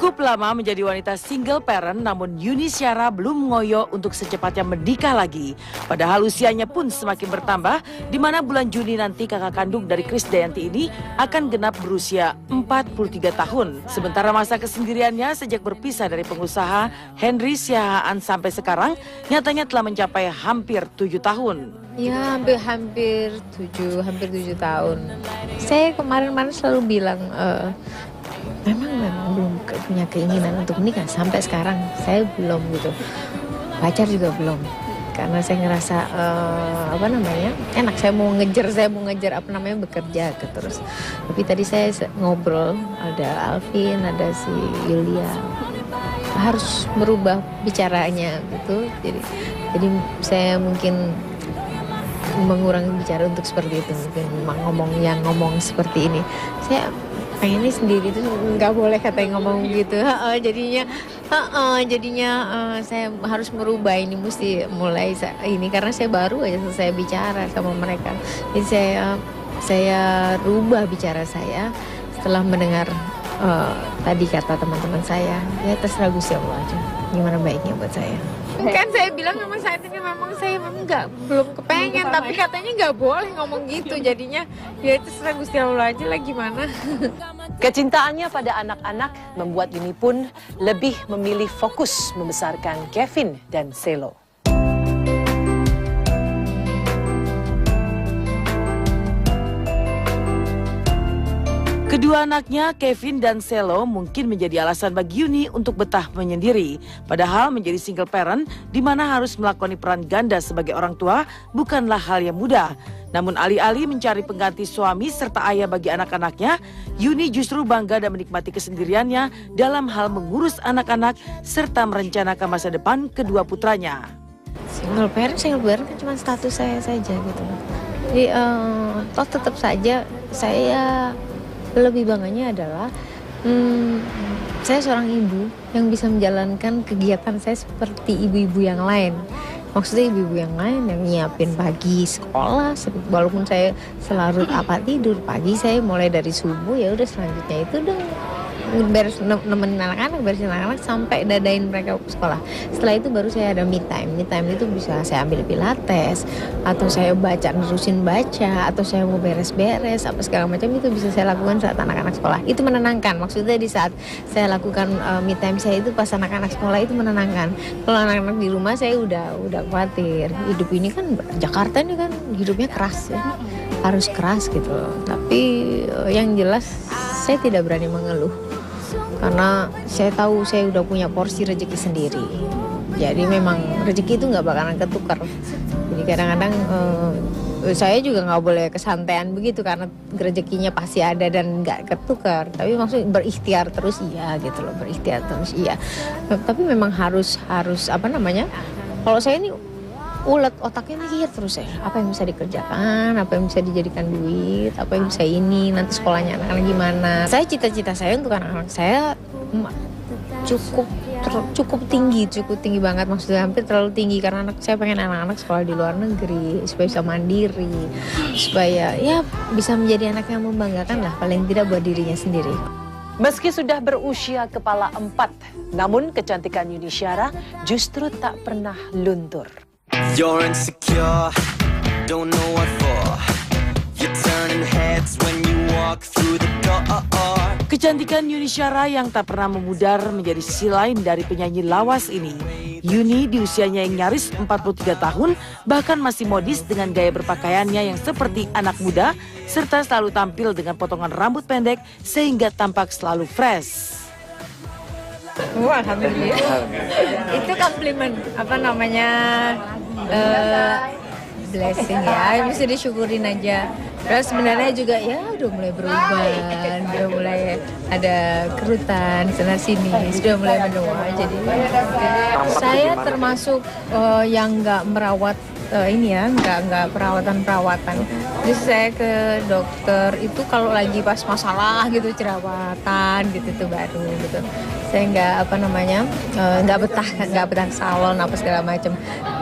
Cukup lama menjadi wanita single parent, namun Yuni Syara belum ngoyo untuk secepatnya menikah lagi. Padahal usianya pun semakin bertambah, di mana bulan Juni nanti kakak kandung dari Krisdayanti ini akan genap berusia 43 tahun. Sementara masa kesendiriannya sejak berpisah dari pengusaha Henry Siahaan sampai sekarang, nyatanya telah mencapai hampir 7 tahun. Ya, hampir 7 tahun. Saya kemarin selalu bilang, memang belum punya keinginan untuk menikah sampai sekarang. Saya belum gitu, pacar juga belum, karena saya ngerasa enak. Saya mau ngejar bekerja gitu terus. Tapi tadi saya ngobrol, ada Alvin, ada si Yulia, harus merubah bicaranya gitu. Jadi saya mungkin mengurangi bicara untuk seperti itu, mungkin ngomong seperti ini. Saya pengennya sendiri itu nggak boleh katanya ngomong gitu. Jadinya saya harus merubah ini, mesti mulai ini karena saya baru aja selesai bicara sama mereka. Jadi saya rubah bicara saya setelah mendengar tadi kata teman-teman saya. Ya terserah Gusti Allah aja gimana baiknya buat saya. Kan saya bilang memang saat ini saya belum kepengen, tapi katanya nggak boleh ngomong gitu. Jadinya ya terserah Gusti Allah aja lah gimana. Kecintaannya pada anak-anak membuat Yuni pun lebih memilih fokus membesarkan Kevin dan Selo. Kedua anaknya, Kevin dan Selo, mungkin menjadi alasan bagi Yuni untuk betah menyendiri. Padahal menjadi single parent, di mana harus melakoni peran ganda sebagai orang tua, bukanlah hal yang mudah. Namun alih-alih mencari pengganti suami serta ayah bagi anak-anaknya, Yuni justru bangga dan menikmati kesendiriannya dalam hal mengurus anak-anak serta merencanakan masa depan kedua putranya. Single parent kan cuma status saya saja gitu. Jadi tetap saja saya lebih bangganya adalah saya seorang ibu yang bisa menjalankan kegiatan saya seperti ibu-ibu yang lain. Maksudnya ibu-ibu yang lain yang nyiapin pagi sekolah, walaupun saya selarut apa tidur, pagi saya mulai dari subuh, ya udah selanjutnya itu udah nemenin anak-anak, beresin anak-anak sampai dadain mereka ke sekolah. Setelah itu baru saya ada me time. Me time itu bisa saya ambil pilates, atau saya nerusin baca, atau saya mau beres-beres, apa segala macam itu bisa saya lakukan saat anak-anak sekolah. Itu menenangkan. Maksudnya di saat saya lakukan me time saya itu pas anak-anak sekolah itu menenangkan. Kalau anak-anak di rumah saya udah khawatir. Hidup ini kan Jakarta ini kan hidupnya keras ya. Harus keras gitu. Tapi yang jelas saya tidak berani mengeluh. Karena saya tahu saya udah punya porsi rezeki sendiri. Jadi memang rezeki itu nggak bakalan ketukar. Jadi kadang-kadang saya juga nggak boleh kesantaian begitu karena rezekinya pasti ada dan nggak ketukar. Tapi maksudnya berikhtiar terus iya gitu loh, berikhtiar terus iya. Tapi memang harus kalau saya ini ulet otaknya mikir terus ya, apa yang bisa dikerjakan, apa yang bisa dijadikan duit, apa yang bisa ini, nanti sekolahnya anak-anak gimana. Saya cita-cita saya untuk anak-anak saya cukup tinggi banget, maksudnya hampir terlalu tinggi karena saya pengen anak-anak sekolah di luar negeri supaya bisa mandiri, supaya ya bisa menjadi anak yang membanggakan lah, paling tidak buat dirinya sendiri. Meski sudah berusia kepala 4, namun kecantikan Yuni Syara justru tak pernah luntur. You're insecure, don't know what for. You're turning heads when you walk through the door. Kecantikan Yuni Syara yang tak pernah memudar menjadi sisi lain dari penyanyi lawas ini. Yuni di usianya yang nyaris 43 tahun bahkan masih modis dengan gaya berpakaiannya yang seperti anak muda serta selalu tampil dengan potongan rambut pendek sehingga tampak selalu fresh. Alhamdulillah. Itu komplimen, blessing ya, bisa disyukurin aja. Terus sebenarnya juga ya udah mulai berubah, udah mulai ada kerutan sana sini, sudah mulai menua. Jadi saya termasuk yang nggak merawat nggak perawatan. Jadi saya ke dokter itu kalau lagi pas masalah gitu, jerawatan gitu tuh baru gitu. Saya nggak betah salon apa segala macam.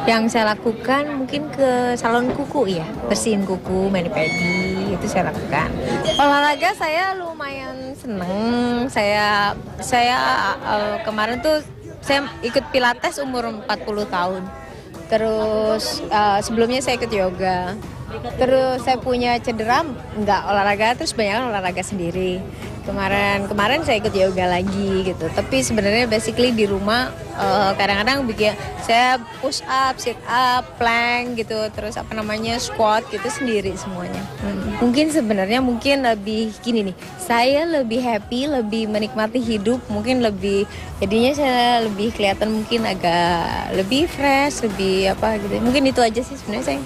Yang saya lakukan mungkin ke salon kuku ya, bersihin kuku, mani pedi itu saya lakukan. Olahraga saya lumayan seneng. Saya kemarin tuh saya ikut Pilates umur 40 tahun. Terus sebelumnya saya ikut yoga. Terus saya punya cedera, nggak olahraga, terus banyak olahraga sendiri. Kemarin saya ikut yoga lagi gitu. Tapi sebenarnya basically di rumah kadang-kadang bikin saya push up, sit up, plank gitu, terus squat gitu sendiri semuanya. Mungkin sebenarnya lebih gini nih. Saya lebih happy, lebih menikmati hidup, mungkin jadinya saya lebih kelihatan mungkin agak lebih fresh, lebih apa gitu. Mungkin itu aja sih sebenarnya saya.